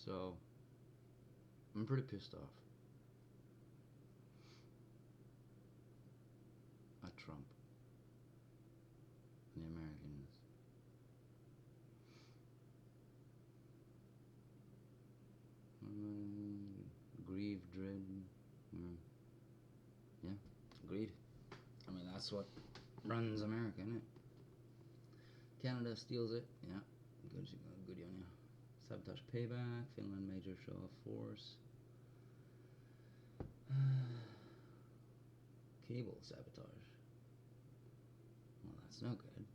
So I'm pretty pissed off at Trump and the Americans. Grieve, dread. Yeah, greed. I mean, that's what runs America, isn't it? Canada steals it. Yeah, good on you. Sabotage payback. Finland major show of force. Cable sabotage. Well, that's no good.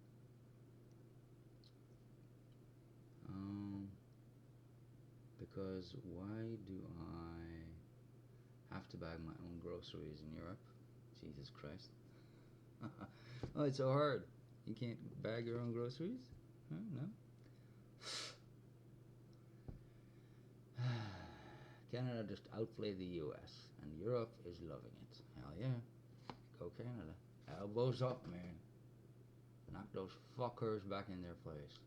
Because why do I have to bag my own groceries in Europe? Jesus Christ. Oh, it's so hard. You can't bag your own groceries? Huh? No? Canada just outplayed the US, and Europe is loving it. Hell yeah. Go Canada. Elbows up, man. Knock those fuckers back in their place.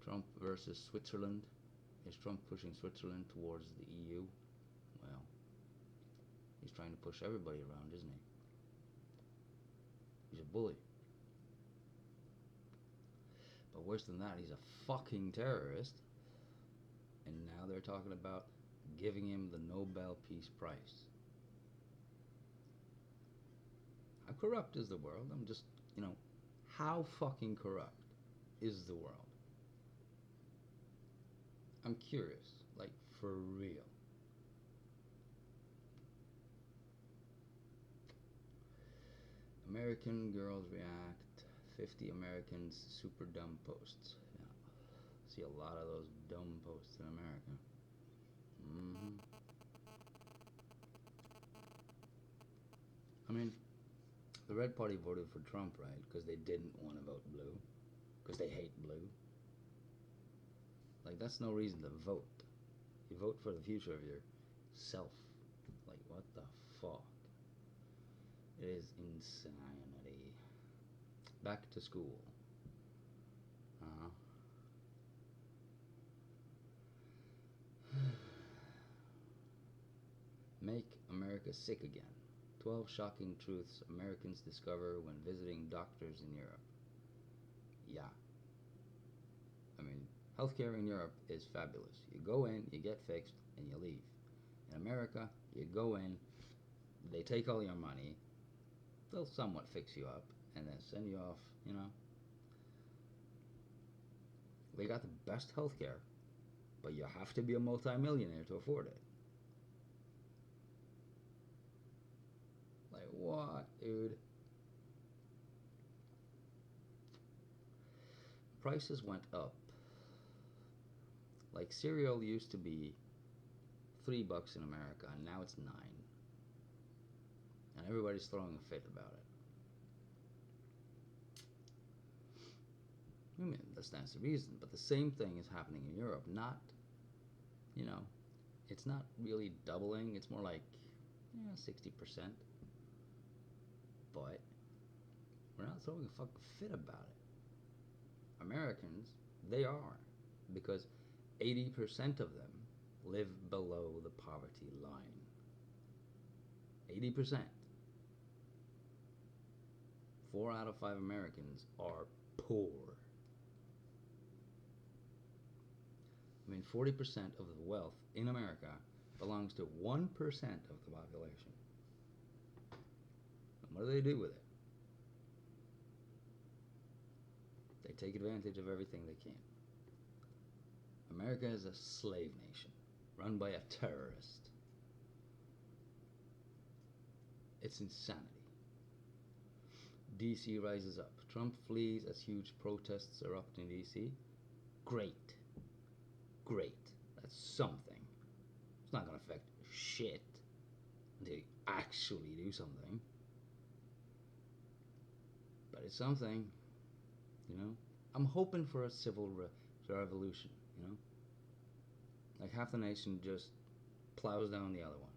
Trump versus Switzerland. Is Trump pushing Switzerland towards the EU? Well, he's trying to push everybody around, isn't he? He's a bully. But worse than that, he's a fucking terrorist. And now they're talking about giving him the Nobel Peace Prize. How corrupt is the world? I'm just, how fucking corrupt is the world? I'm curious, like for real. American girls react. 50 Americans super dumb posts. Yeah. See a lot of those dumb posts in America. I mean, the Red Party voted for Trump, right? Because they didn't want to vote blue. Because they hate blue. Like, that's no reason to vote. You vote for the future of yourself. Like, what the fuck? It is insanity. Back to school. Make America sick again. 12 shocking truths Americans discover when visiting doctors in Europe. Yeah. I mean, healthcare in Europe is fabulous. You go in, you get fixed, and you leave. In America, you go in, they take all your money, they'll somewhat fix you up, and then send you off, They got the best healthcare, but you have to be a multimillionaire to afford it. Like, what, dude? Prices went up. Like, cereal used to be $3 in America, and now it's $9. And everybody's throwing a fit about it. I mean, that stands to reason, but the same thing is happening in Europe. Not, it's not really doubling. It's more like 60%. But we're not throwing a fucking fit about it. Americans, they are. Because 80% of them live below the poverty line. 80%. 4 out of 5 Americans are poor. I mean, 40% of the wealth in America belongs to 1% of the population. And what do they do with it? They take advantage of everything they can. America is a slave nation, run by a terrorist. It's insanity. DC rises up. Trump flees as huge protests erupt in DC. Great. That's something. It's not going to affect shit until you actually do something. But it's something, I'm hoping for a civil revolution, Like half the nation just plows down the other one.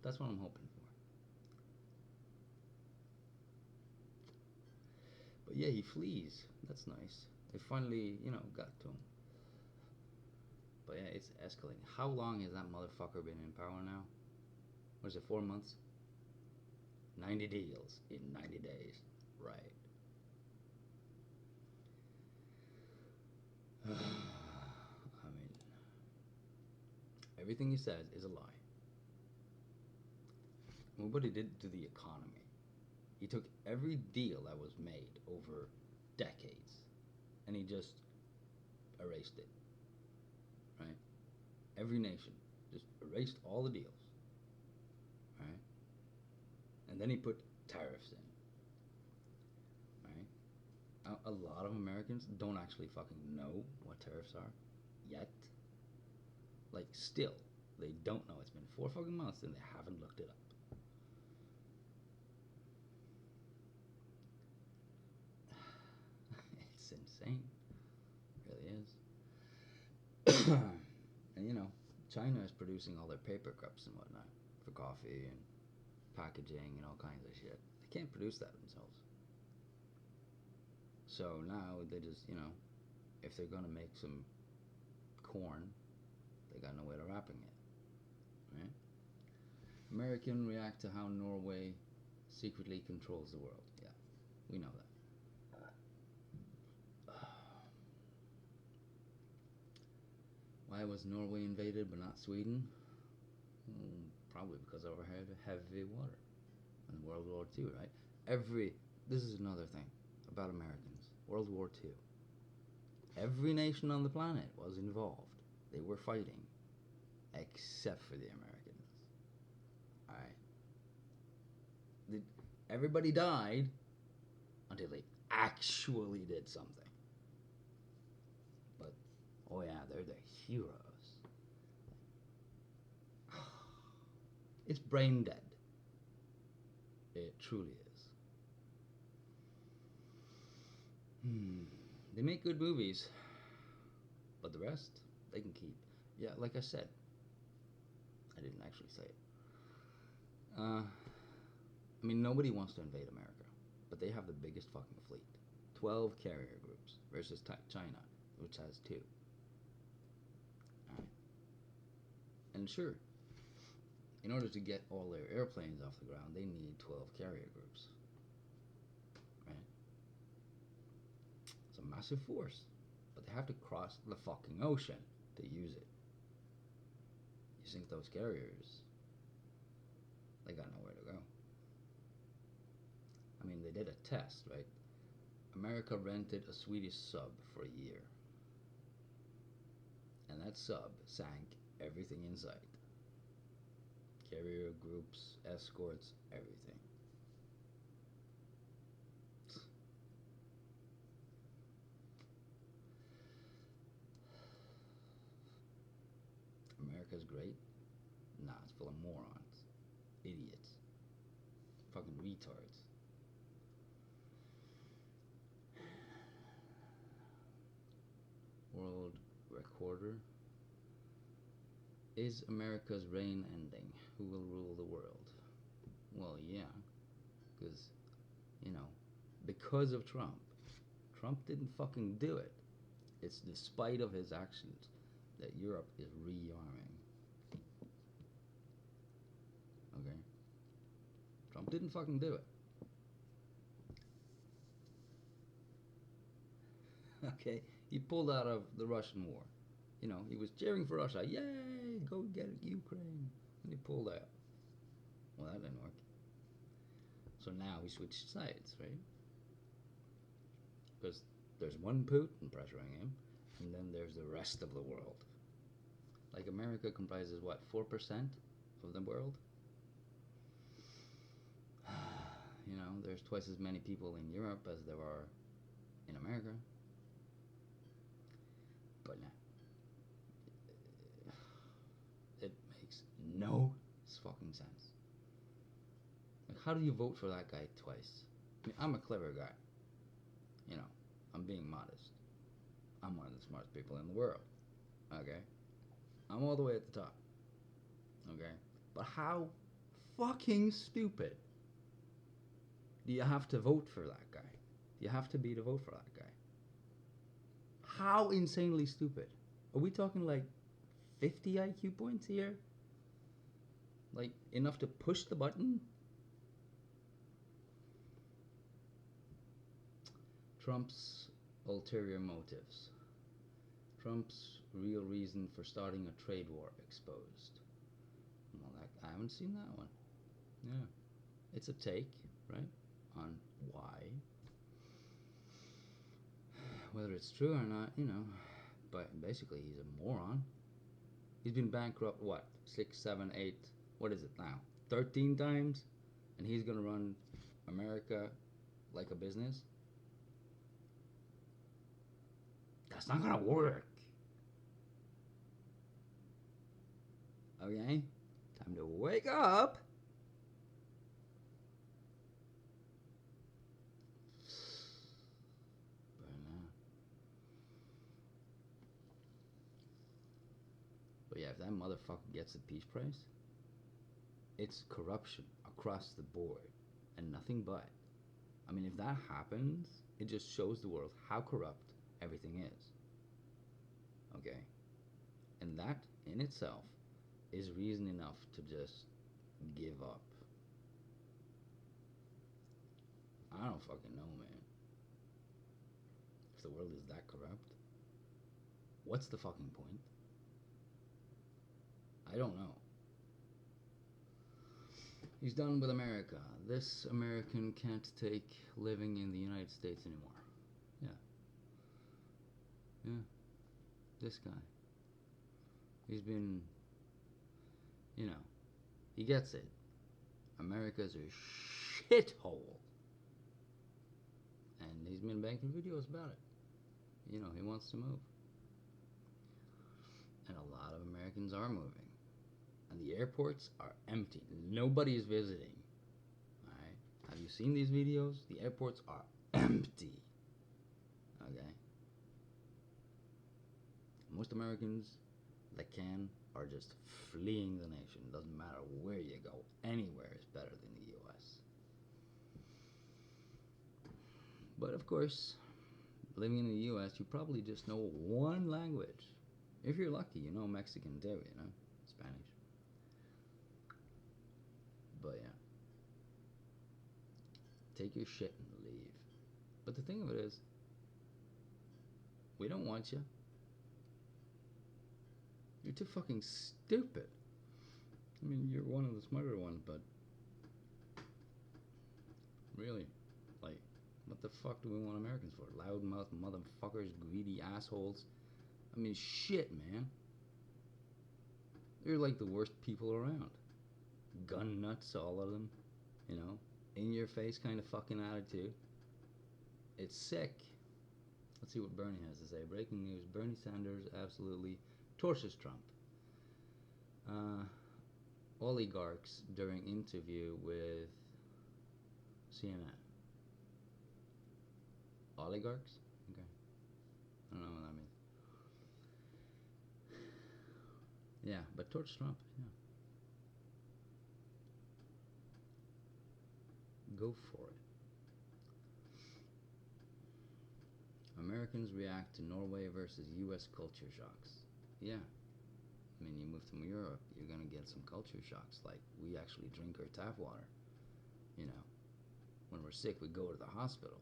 That's what I'm hoping for. But yeah, he flees. That's nice. They finally, got to him. But yeah, it's escalating. How long has that motherfucker been in power now? Was it 4 months? 90 deals in 90 days. Right. I mean, everything he says is a lie. I mean, what he did to the economy. He took every deal that was made over decades and he just erased it. Right? Every nation just erased all the deals. Right? And then he put tariffs in. Right? A lot of Americans don't actually fucking know what tariffs are yet. Like, still, they don't know. It's been 4 fucking months and they haven't looked it up. It's insane. It really is. And China is producing all their paper cups and whatnot for coffee and packaging and all kinds of shit. They can't produce that themselves. So now they just, if they're gonna make some corn, they got no way to wrapping it. Right? American react to how Norway secretly controls the world. Yeah, we know that. Why was Norway invaded but not Sweden? Probably because of our heavy water in World War II, right? This is another thing about Americans. World War II. Every nation on the planet was involved. They were fighting, except for the Americans. All right. Everybody died until they actually did something. But oh yeah, they're the heroes. It's brain dead. It truly is. They make good movies, but the rest they can keep. Yeah, like I said, I didn't actually say it. I mean, nobody wants to invade America, but they have the biggest fucking fleet. 12 carrier groups versus China, which has 2. Alright. And sure, in order to get all their airplanes off the ground, they need 12 carrier groups. Right? It's a massive force, but they have to cross the fucking ocean to use it. You sink those carriers, they got nowhere to go. I mean, they did a test, right? America rented a Swedish sub for a year. And that sub sank everything inside. Carrier groups, escorts, everything. America's great? Nah, it's full of morons. Idiots. Fucking retards. World recorder. Is America's reign ending? Who will rule the world? Well, yeah. Because of Trump. Trump didn't fucking do it. It's despite of his actions that Europe is rearming. Okay? Trump didn't fucking do it. Okay? He pulled out of the Russian war. He was cheering for Russia. Yay! Go get Ukraine. And he pulled out. Well, that didn't work. So now he switched sides, right? Because there's one Putin pressuring him, and then there's the rest of the world. Like, America comprises, what, 4% of the world? There's twice as many people in Europe as there are in America. But nah. It makes no fucking sense. Like, how do you vote for that guy twice? I mean, I'm a clever guy. I'm being modest. I'm one of the smartest people in the world. Okay? I'm all the way at the top. Okay? But how fucking stupid do you have to vote for that guy? You have to be to vote for that guy. How insanely stupid. Are we talking like 50 IQ points here? Like enough to push the button? Trump's ulterior motives. Trump's real reason for starting a trade war exposed. Well, I haven't seen that one. Yeah. It's a take, right? On why. Whether it's true or not, but basically he's a moron. He's been bankrupt, what, 6, 7, 8, what is it now? 13 times? And he's gonna run America like a business? That's not gonna work. Okay? Time to wake up. But yeah, if that motherfucker gets the Peace Prize, it's corruption across the board and nothing but. I mean, if that happens, it just shows the world how corrupt everything is. Okay? And that in itself is reason enough to just give up. I don't fucking know, man. If the world is that corrupt, what's the fucking point? I don't know. He's done with America. This American can't take living in the United States anymore. Yeah. Yeah. This guy. He's been, he gets it. America's a shithole. And he's been making videos about it. He wants to move. And a lot of Americans are moving. And the airports are empty. Nobody is visiting. Alright? Have you seen these videos? The airports are empty. Okay? Most Americans that can are just fleeing the nation. Doesn't matter where you go. Anywhere is better than the US. But of course, living in the US, you probably just know one language. If you're lucky, you know Mexican too, Spanish. But yeah. Take your shit and leave. But the thing of it is, we don't want you. You're too fucking stupid. I mean, you're one of the smarter ones, but really, like, what the fuck do we want Americans for? Loudmouth motherfuckers, greedy assholes. I mean, shit, man. They're like the worst people around. Gun nuts, all of them. In your face kind of fucking attitude. It's sick. Let's see what Bernie has to say. Breaking news: Bernie Sanders absolutely torches Trump. Oligarchs during interview with CNN. Oligarchs? Okay. I don't know what that means. Yeah, but torch Trump, yeah. Go for it. Americans react to Norway versus US culture shocks. Yeah. I mean, you move from Europe, you're gonna get some culture shocks. Like, we actually drink our tap water. When we're sick, we go to the hospital.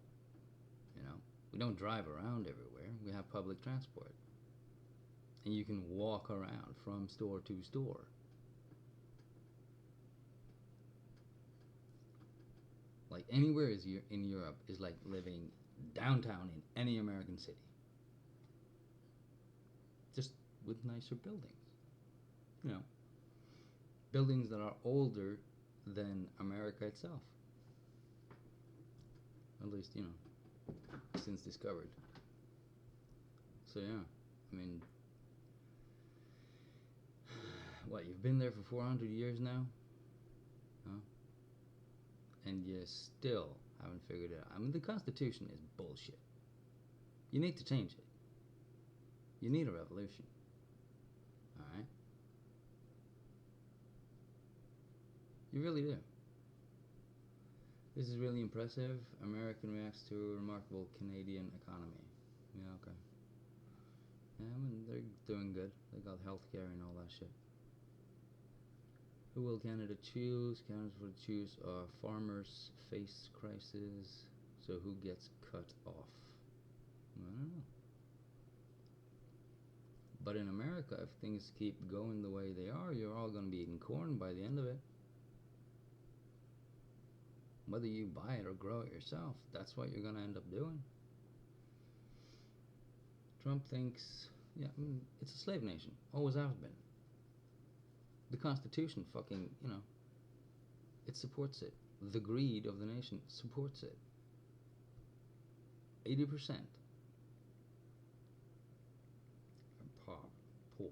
We don't drive around everywhere. We have public transport. And you can walk around from store to store. Like, anywhere in Europe is like living downtown in any American city. Just with nicer buildings. Buildings that are older than America itself. At least, since discovered. So yeah, I mean, what, you've been there for 400 years now? Huh? And you still haven't figured it out. I mean, the Constitution is bullshit. You need to change it. You need a revolution. Alright? You really do. This is really impressive. American reacts to a remarkable Canadian economy. Yeah, okay. Yeah, I mean, they're doing good. They got healthcare and all that shit. Who will Canada choose? Canada will choose farmers face crisis. So who gets cut off? I don't know. But in America, if things keep going the way they are, you're all going to be eating corn by the end of it. Whether you buy it or grow it yourself, that's what you're going to end up doing. Trump thinks, yeah, it's a slave nation. Always has been. The Constitution fucking, it supports it. The greed of the nation supports it. 80% are poor.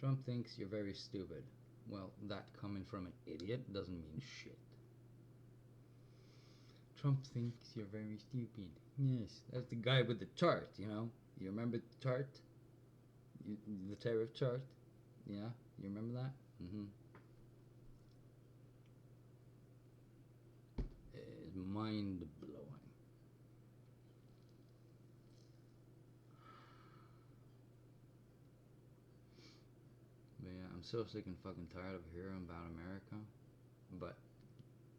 Trump thinks you're very stupid. Well, that coming from an idiot doesn't mean shit. Trump thinks you're very stupid. Yes, that's the guy with the chart, You remember the chart? The tariff chart? Yeah, you remember that? It's mind blowing. But yeah, I'm so sick and fucking tired of hearing about America. But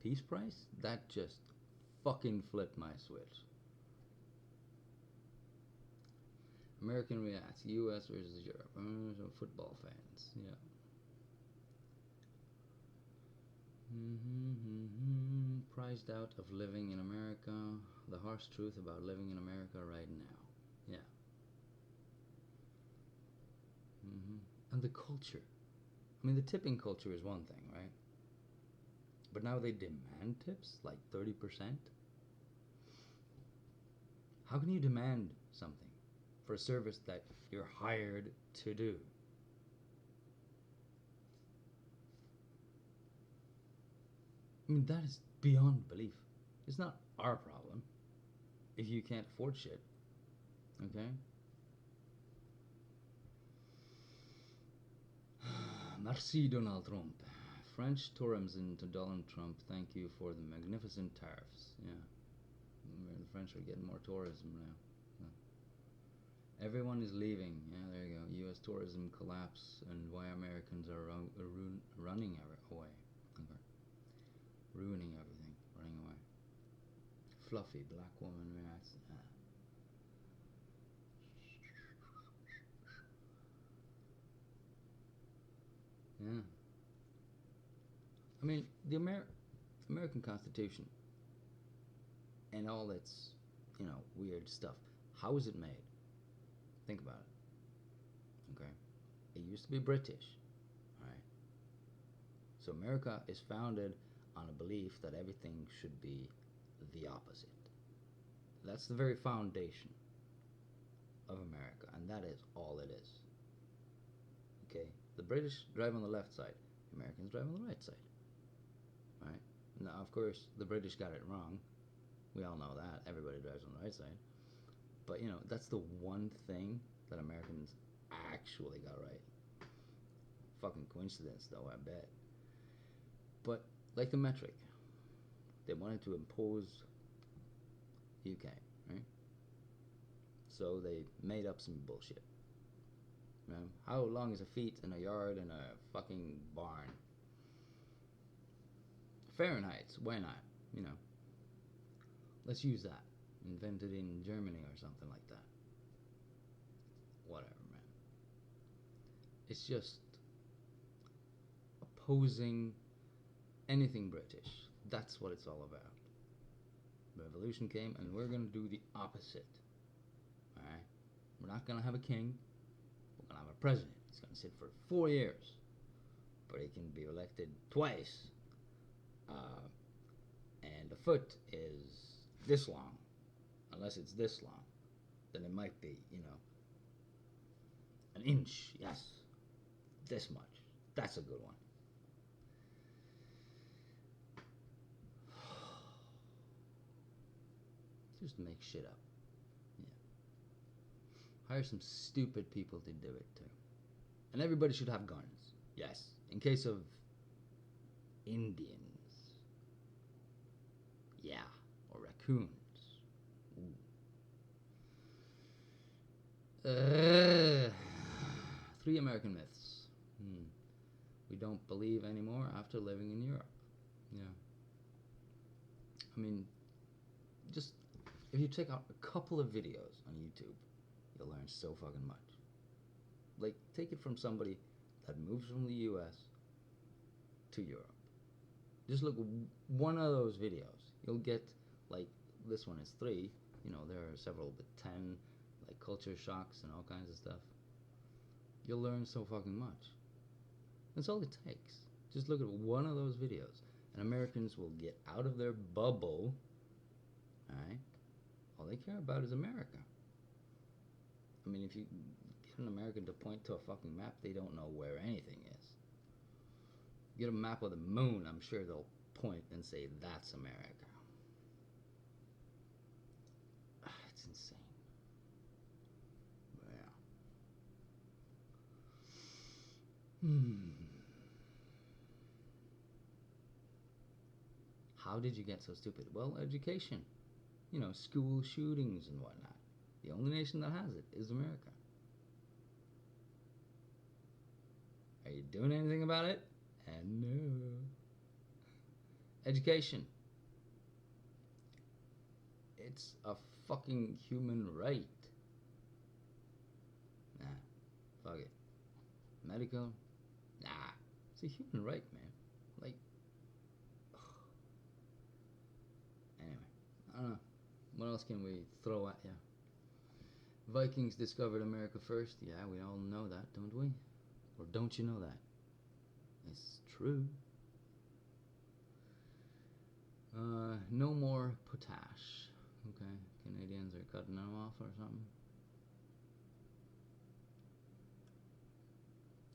peace price? That just fucking flipped my switch. American reacts, US versus Europe. Football fans, yeah. Priced out of living in America. The harsh truth about living in America right now. Yeah. And the culture. I mean, the tipping culture is one thing, right? But now they demand tips, like 30%. How can you demand something for a service that you're hired to do? I mean, that is beyond belief. It's not our problem if you can't afford shit. Okay? Merci, Donald Trump. French tourism to Donald Trump. Thank you for the magnificent tariffs. Yeah. The French are getting more tourism now. Yeah. Everyone is leaving. Yeah, there you go. U.S. tourism collapse and why Americans are running away. Okay. Ruining everything. Running away. Fluffy black woman reacts. Yeah. I mean, the American Constitution and all its, weird stuff. How was it made? Think about it. Okay. It used to be British. Alright. So America is founded on a belief that everything should be the opposite. That's the very foundation of America, and that is all it is. Okay? The British drive on the left side, Americans drive on the right side. Right? Now, of course, the British got it wrong. We all know that. Everybody drives on the right side. But, that's the one thing that Americans actually got right. Fucking coincidence, though, I bet. But, like the metric, they wanted to impose UK, right? So they made up some bullshit. How long is a feet in a yard in a fucking barn? Fahrenheit, why not? Let's use that. Invented in Germany or something like that. Whatever, man. It's just opposing anything British. That's what it's all about. Revolution came and we're going to do the opposite. Alright? We're not going to have a king. We're going to have a president. He's going to sit for 4 years. But he can be elected twice. And the foot is this long. Unless it's this long. Then it might be, an inch. Yes. This much. That's a good one. Just make shit up. Yeah. Hire some stupid people to do it too. And everybody should have guns. Yes. In case of Indians. raccoons. Ooh. 3 American myths. We don't believe anymore after living in Europe. Yeah. I mean, just if you check out a couple of videos on YouTube, you'll learn so fucking much. Like, take it from somebody that moves from the US to Europe. Just look one of those videos. You'll get, like, this one is 3. You know, there are several, but 10, like, culture shocks and all kinds of stuff. You'll learn so fucking much. That's all it takes. Just look at one of those videos, and Americans will get out of their bubble. Alright? All they care about is America. I mean, if you get an American to point to a fucking map, they don't know where anything is. Get a map of the moon, I'm sure they'll point and say, that's America. It's insane. Yeah. How did you get so stupid? Well, education. You know, school shootings and whatnot. The only nation that has it is America. Are you doing anything about it? And no. Education. It's a fucking human right. Nah, fuck it. Medical? Nah, it's a human right, man. Like, anyway, I don't know. What else can we throw at you? Vikings discovered America first. Yeah, we all know that, don't we? Or don't you know that? It's true. No more potash. Okay, Canadians are cutting them off or something.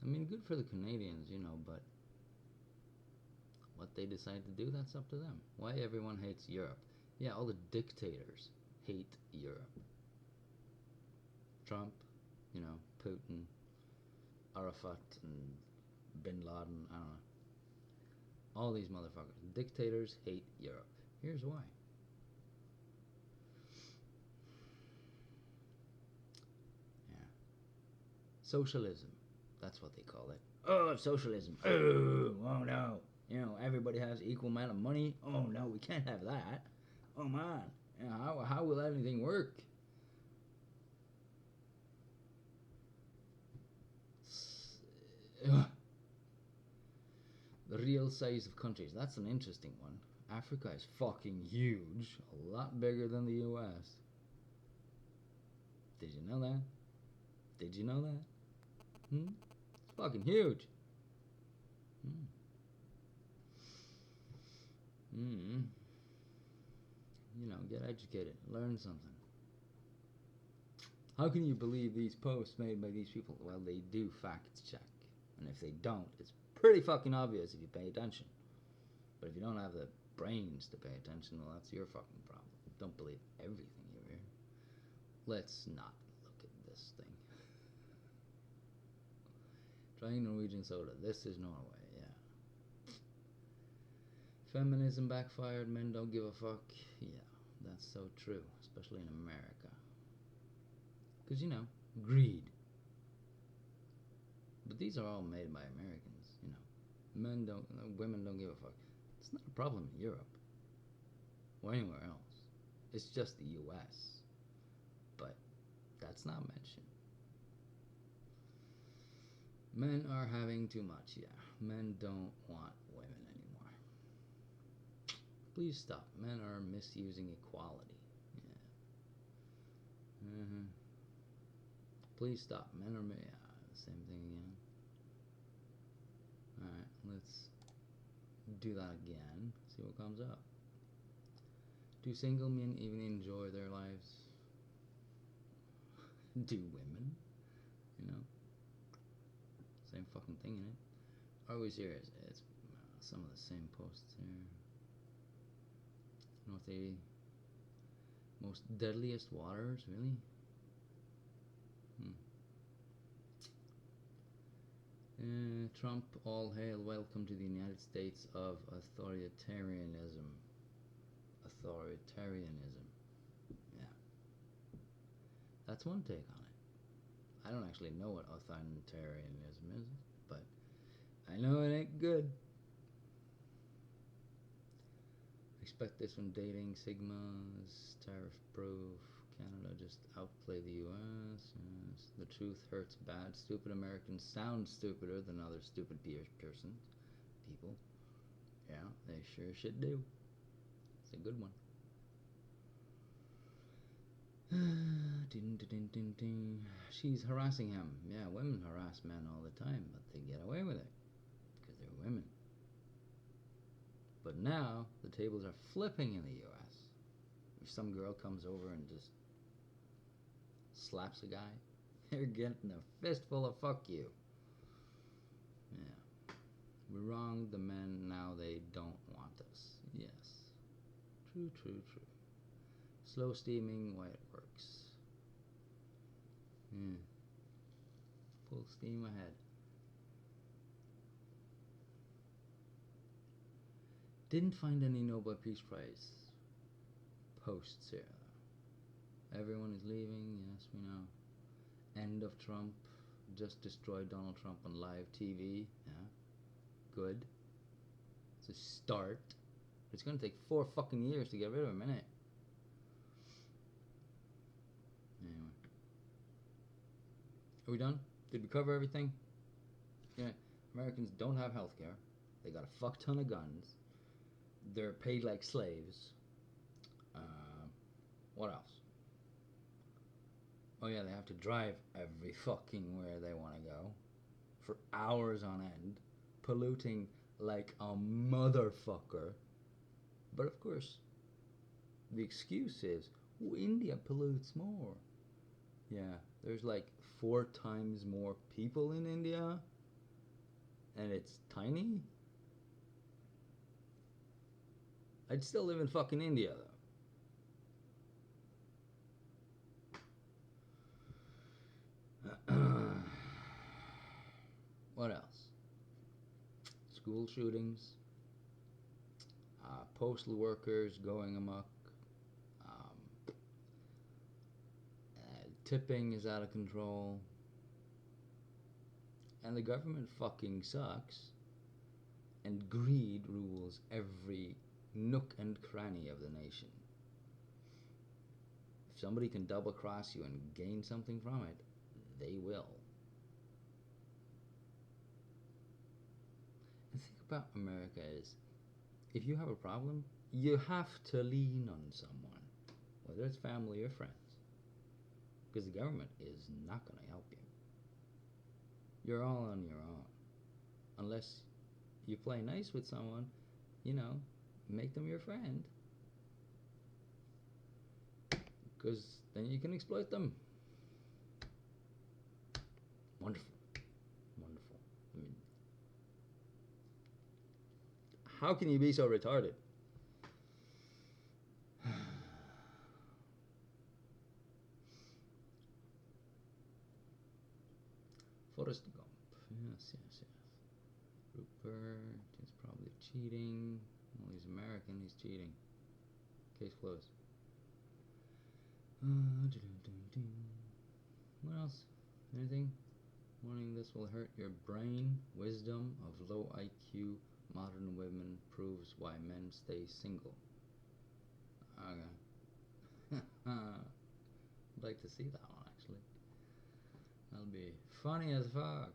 I mean, good for the Canadians, you know, but what they decide to do, that's up to them. Why everyone hates Europe? Yeah, all the dictators hate Europe. Trump, you know, Putin, Arafat, and Bin Laden, I don't know. All these motherfuckers. Dictators hate Europe. Here's why. Yeah. Socialism. That's what they call it. Oh, socialism. Oh no. You know, everybody has equal amount of money. Oh no, we can't have that. Oh man. You know, how will anything work? The real size of countries. That's an interesting one. Africa is fucking huge. A lot bigger than the US. Did you know that? Did you know that? It's fucking huge. You know, get educated. Learn something. How can you believe these posts made by these people? Well, they do fact check. And if they don't, it's pretty fucking obvious if you pay attention. But if you don't have the brains to pay attention, well, that's your fucking problem. Don't believe everything you hear. Let's not look at this thing. Trying Norwegian soda. This is Norway, yeah. Feminism backfired. Men don't give a fuck. Yeah, that's so true, especially in America. Because, you know, greed. But these are all made by Americans, you know. Women don't give a fuck. It's not a problem in Europe or anywhere else. It's just the US. But that's not mentioned. Men are having too much, yeah. Men don't want women anymore. Please stop. Men are misusing equality. Yeah. Please stop. Men are... Yeah, same thing again. Alright, let's do that again. See what comes up. Do single men even enjoy their lives? Do women? You know? Same fucking thing in it. Are we serious? It's some of the same posts here. North the most deadliest waters, really? Trump, all hail, welcome to the United States of authoritarianism. Authoritarianism. Yeah. That's one take on it. I don't actually know what authoritarianism is, but I know it ain't good. Expect this when dating. Sigmas, tariff proof. Canada just outplay the US. Yes. The truth hurts bad. Stupid Americans sound stupider than other stupid persons. People. Yeah, they sure should do. It's a good one. She's harassing him. Yeah, women harass men all the time, but they get away with it because they're women. But now the tables are flipping in the US. If some girl comes over and just slaps a guy, they're getting a fistful of fuck you. Yeah. We wronged the men, now they don't want us. Yes. True, true, true. Slow steaming, why it works. Full steam ahead. Didn't find any Nobel Peace Prize posts here. Everyone is leaving, yes, we know. End of Trump. Just destroyed Donald Trump on live TV. Yeah. Good. It's a start. It's gonna take 4 fucking years to get rid of him, innit? Anyway. Are we done? Did we cover everything? Yeah. Americans don't have health care. They got a fuck ton of guns. They're paid like slaves. What else? Oh yeah, they have to drive every fucking where they want to go for hours on end, polluting like a motherfucker. But of course, the excuse is, oh, India pollutes more. Yeah, there's like 4 times more people in India, and it's tiny. I'd still live in fucking India though. What else? School shootings, postal workers going amok, tipping is out of control, and the government fucking sucks, and greed rules every nook and cranny of the nation. If somebody can double cross you and gain something from it, they will. The thing about America is, if you have a problem, you have to lean on someone, whether it's family or friends, because the government is not going to help you. You're all on your own. Unless you play nice with someone, you know, make them your friend, because then you can exploit them. Wonderful. Wonderful. I mean, how can you be so retarded? Forrest Gump. Yes, yes, yes. Rupert is probably cheating. Well, he's American, he's cheating. Case closed. What else? Anything? Warning, this will hurt your brain. Wisdom of low IQ modern women proves why men stay single. Okay. I'd like to see that one, actually. That'll be funny as fuck.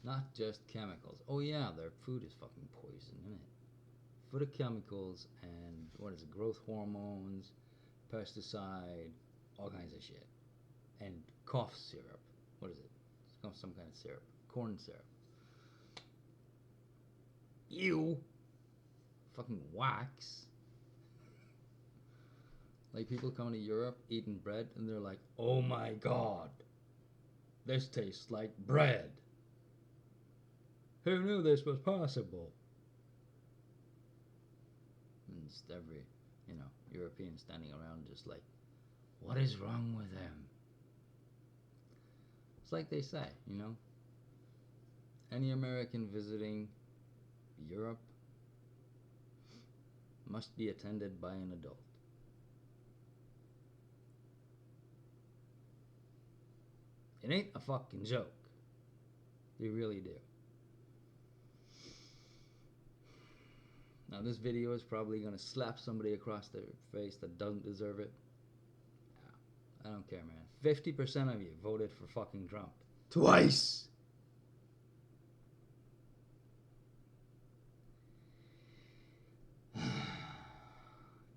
Not just chemicals. Oh yeah, their food is fucking poison, isn't it? Full of chemicals and, what is it, growth hormones, pesticide, all kinds of shit. And cough syrup. What is it? It's some kind of syrup. Corn syrup. Ew! Fucking wax. Like people coming to Europe eating bread and they're like, oh my god, this tastes like bread. Who knew this was possible? And just every, European standing around just like, what is wrong with them? It's like they say, any American visiting Europe must be attended by an adult. It ain't a fucking joke. They really do. Now this video is probably gonna slap somebody across their face that doesn't deserve it. I don't care, man. 50% of you voted for fucking Trump. Twice!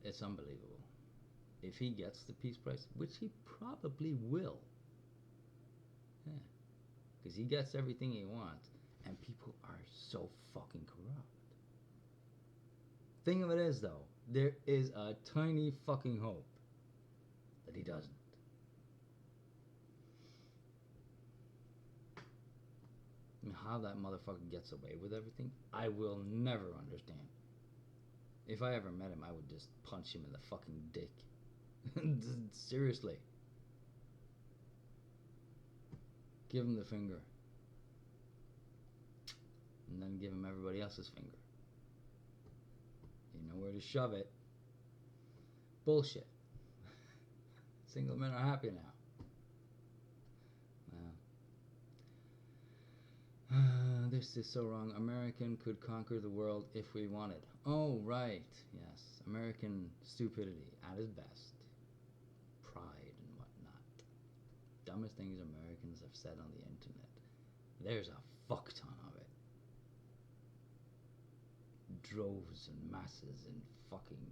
It's unbelievable. If he gets the Peace Prize, which he probably will. Yeah. Because he gets everything he wants. And people are so fucking corrupt. Thing of it is, though, there is a tiny fucking hope that he doesn't. I mean, how that motherfucker gets away with everything, I will never understand. If I ever met him, I would just punch him in the fucking dick. Seriously. Give him the finger. And then give him everybody else's finger. You know where to shove it. Bullshit. Single men are happy now. This is so wrong. American could conquer the world if we wanted. Oh, right. Yes. American stupidity at its best. Pride and whatnot. Dumbest things Americans have said on the internet. There's a fuck ton of it. Droves and masses and fucking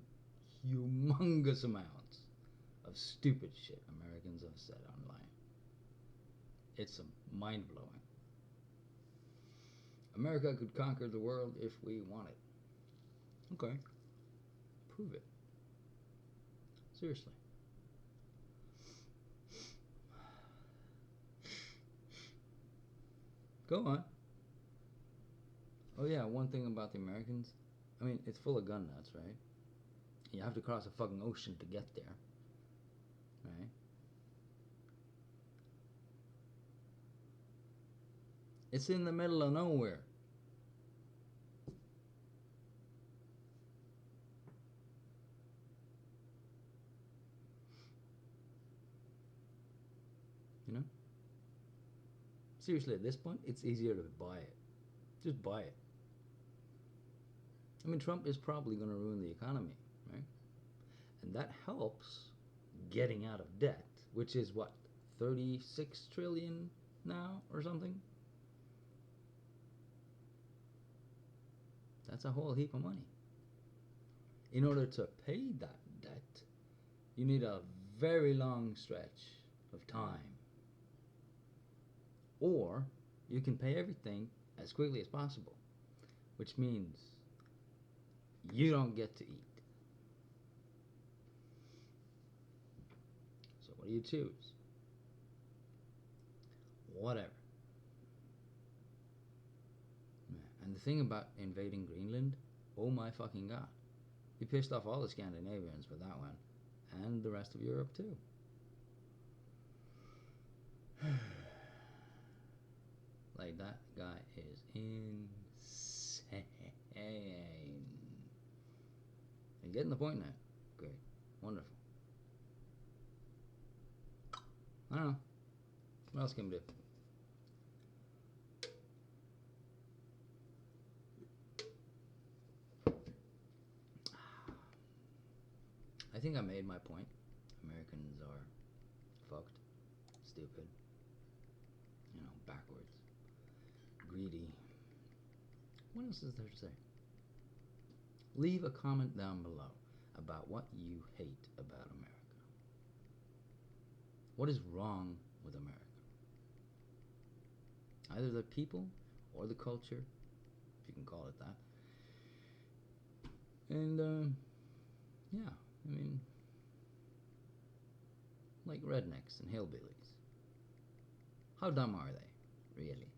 humongous amounts of stupid shit Americans have said online. It's mind-blowing. America could conquer the world if we wanted. Okay. Prove it. Seriously. Go on. Oh yeah, one thing about the Americans, I mean, it's full of gun nuts, right? You have to cross a fucking ocean to get there. Right? It's in the middle of nowhere. You know? Seriously, at this point, it's easier to buy it. Just buy it. I mean, Trump is probably going to ruin the economy, right? And that helps getting out of debt, which is what, 36 trillion now or something? That's a whole heap of money. In order to pay that debt, you need a very long stretch of time. Or you can pay everything as quickly as possible, which means you don't get to eat. So what do you choose? Whatever. And the thing about invading Greenland, oh my fucking god. He pissed off all the Scandinavians with that one, and the rest of Europe too. Like, that guy is insane. And getting the point now. Great. Wonderful. I don't know. What else can we do? I think I made my point. Americans are fucked, stupid, you know, backwards, greedy. What else is there to say? Leave a comment down below about what you hate about America. What is wrong with America? Either the people or the culture, if you can call it that. And, yeah. I mean, like rednecks and hillbillies. How dumb are they, really?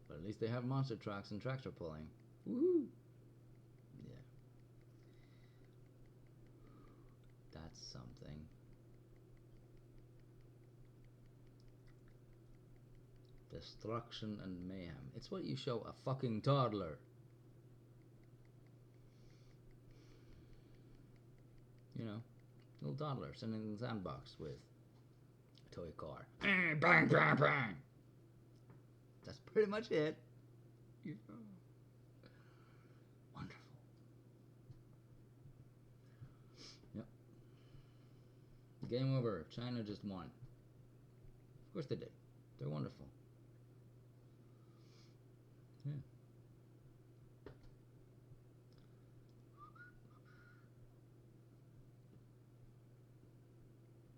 But at least they have monster trucks and tractor pulling. Woohoo! Yeah. That's something. Destruction and mayhem. It's what you show a fucking toddler. You know, little toddler sitting in the sandbox with a toy car. Bang, bang, bang. That's pretty much it. Wonderful. Yep. Game over. China just won. Of course they did. They're wonderful. Yeah.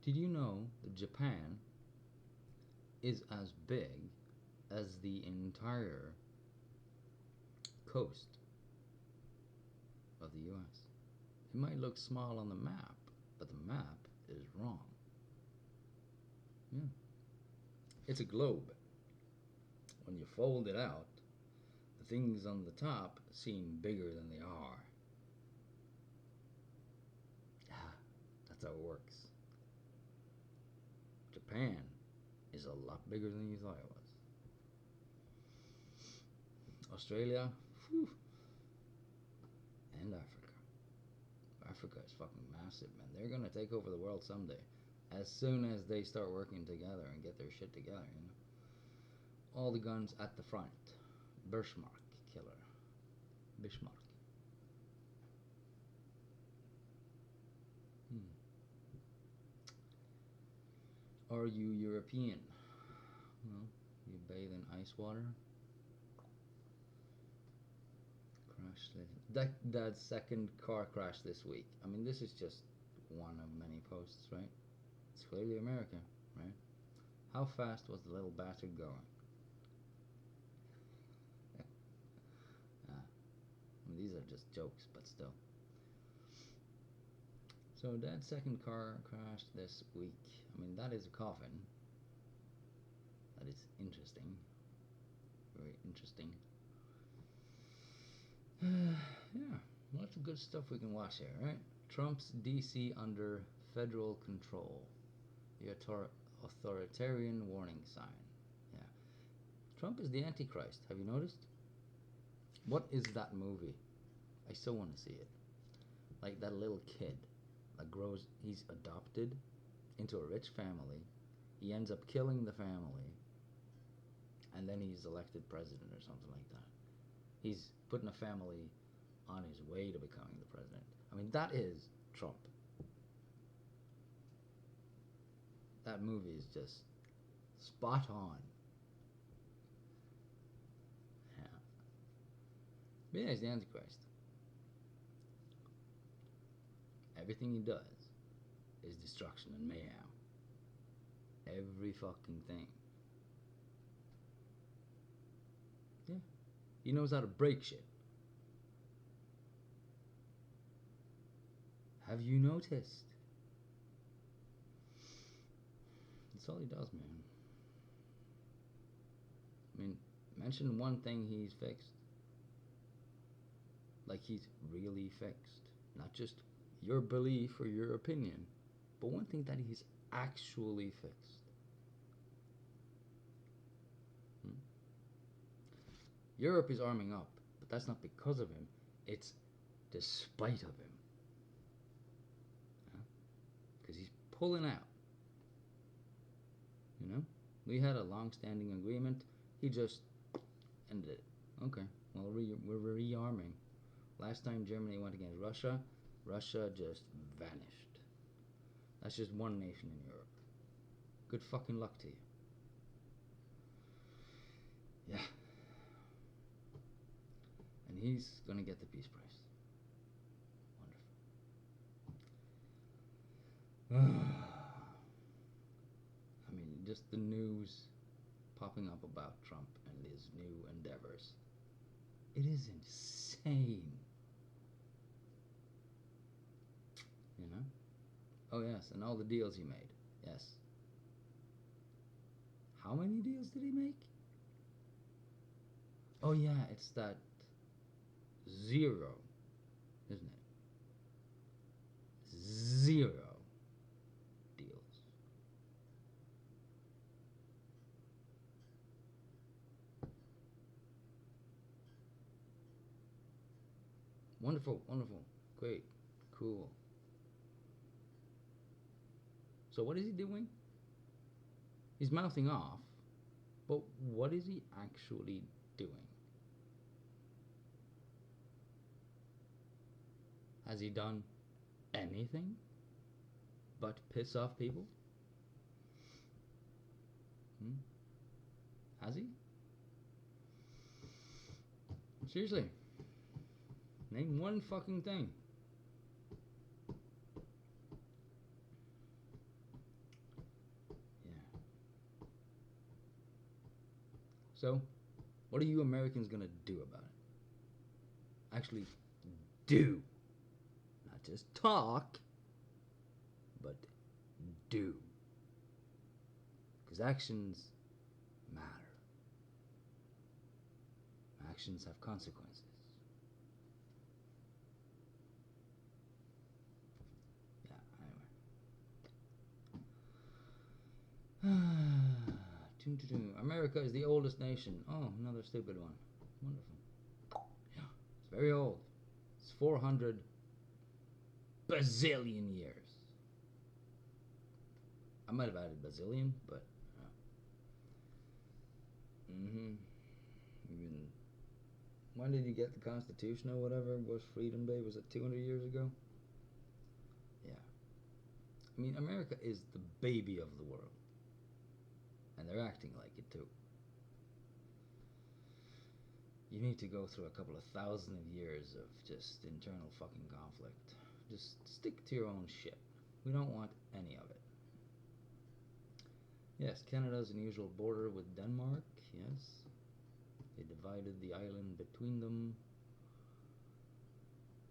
Did you know that Japan is as big as the entire coast of the US? It might look small on the map, but the map is wrong. Yeah. It's a globe. When you fold it out, the things on the top seem bigger than they are. That's how it works. Japan is a lot bigger than you thought it was. Australia, whew, and Africa. Africa is fucking massive, man. They're gonna take over the world someday. As soon as they start working together and get their shit together, you know. All the guns at the front. Bismarck killer. Bismarck. Are you European? Well, you bathe in ice water. Crash. Dad's second car crash this week. I mean, this is just one of many posts, right? It's clearly America, right? How fast was the little bastard going? I mean, these are just jokes, but still. So Dad's second car crashed this week. I mean, that is a coffin. That is interesting. Very interesting. Yeah, lots of good stuff we can watch here, right? Trump's DC under federal control. The authoritarian warning sign. Yeah. Trump is the Antichrist. Have you noticed? What is that movie? I still want to see it. Like that little kid that grows, he's adopted into a rich family. He ends up killing the family. And then he's elected president or something like that. He's putting a family on his way to becoming the president. I mean, that is Trump. That movie is just spot on. Yeah. But yeah, he's the Antichrist. Everything he does is destruction and mayhem. Every fucking thing. Yeah. He knows how to break shit. Have you noticed? That's all he does, man. I mean, mention one thing he's fixed. Like he's really fixed. Not just your belief or your opinion, but one thing that he's actually fixed. Europe is arming up, but that's not because of him. It's despite of him. Because he's pulling out. You know? We had a long-standing agreement. He just ended it. Okay, well, we're rearming. Last time Germany went against Russia, Russia just vanished. That's just one nation in Europe. Good fucking luck to you. Yeah. And he's gonna get the Peace Prize. Wonderful. I mean, just the news popping up about Trump and his new endeavors. It is insane. You know? Oh yes, and all the deals he made. Yes. How many deals did he make? Oh yeah, it's that 0, isn't it? 0 deals. Wonderful, wonderful, great, cool. So what is he doing? He's mouthing off, but what is he actually doing? Has he done anything but piss off people? Has he? Seriously, name one fucking thing. Yeah. So, what are you Americans gonna do about it? Actually, do. Not just talk, but do. Because actions matter. Actions have consequences. Yeah, anyway. America is the oldest nation. Oh, another stupid one. Wonderful. Yeah, it's very old. It's 400 bazillion years. I might have added bazillion, but Even when did you get the Constitution or whatever? Was Freedom Day? Was it 200 years ago? Yeah. I mean, America is the baby of the world, and they're acting like it too. You need to go through a couple of thousand years of just internal fucking conflict. Just stick to your own shit. We don't want any of it. Yes, Canada's unusual border with Denmark. Yes, they divided the island between them,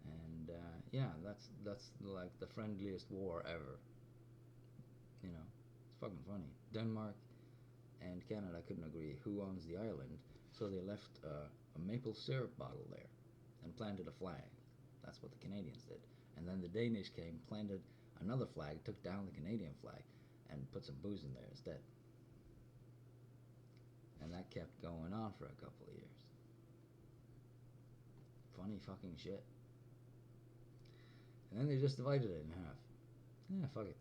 and yeah, that's like the friendliest war ever. You know, it's fucking funny. Denmark and Canada couldn't agree who owns the island, so they left a maple syrup bottle there and planted a flag. That's what the Canadians did. And then the Danish came, planted another flag, took down the Canadian flag, and put some booze in there instead. And that kept going on for a couple of years. Funny fucking shit. And then they just divided it in half. Yeah, fuck it.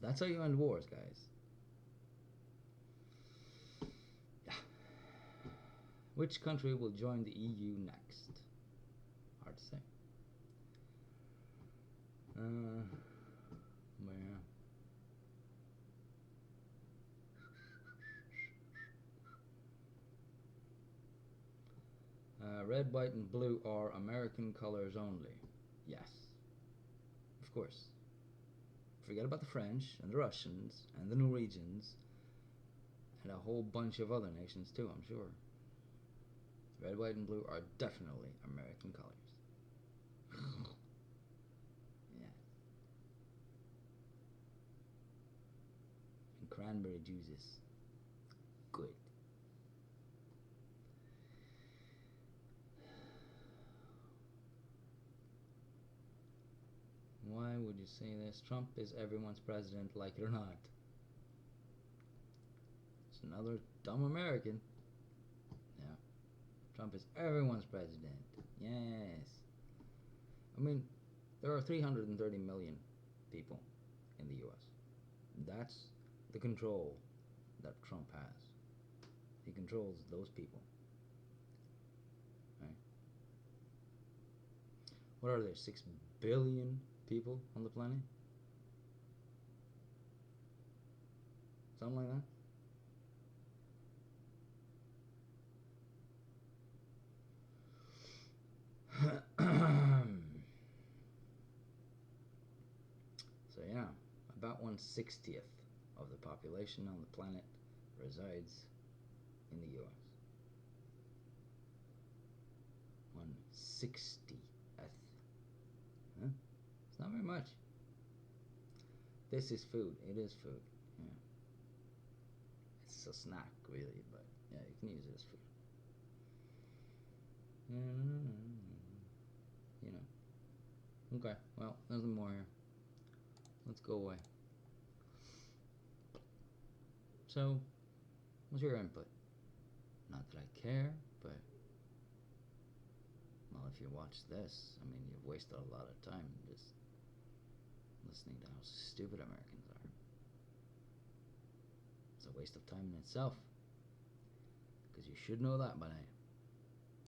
That's how you end wars, guys. Yeah. Which country will join the EU next? Hard to say. Where? Red, white, and blue are American colors only. Yes. Of course. Forget about the French and the Russians and the Norwegians and a whole bunch of other nations too, I'm sure. Red, white, and blue are definitely American colors. Yeah. And cranberry juices. Good. Why would you say this? Trump is everyone's president, like it or not. It's another dumb American. Yeah. Trump is everyone's president. Yes. I mean, there are 330 million people in the US. That's the control that Trump has. He controls those people. Right? What are there? 6 billion people on the planet? Something like that? So yeah, about 1/60th of the population on the planet resides in the US. 1/60th. Huh? It's not very much. This is food. It is food. Yeah. It's a snack, really, but yeah, you can use it as food. You know. Okay, well, nothing more here. Let's go away. So, what's your input? Not that I care, but, well, if you watch this, I mean, you've wasted a lot of time just listening to how stupid Americans are. It's a waste of time in itself. Because you should know that by now.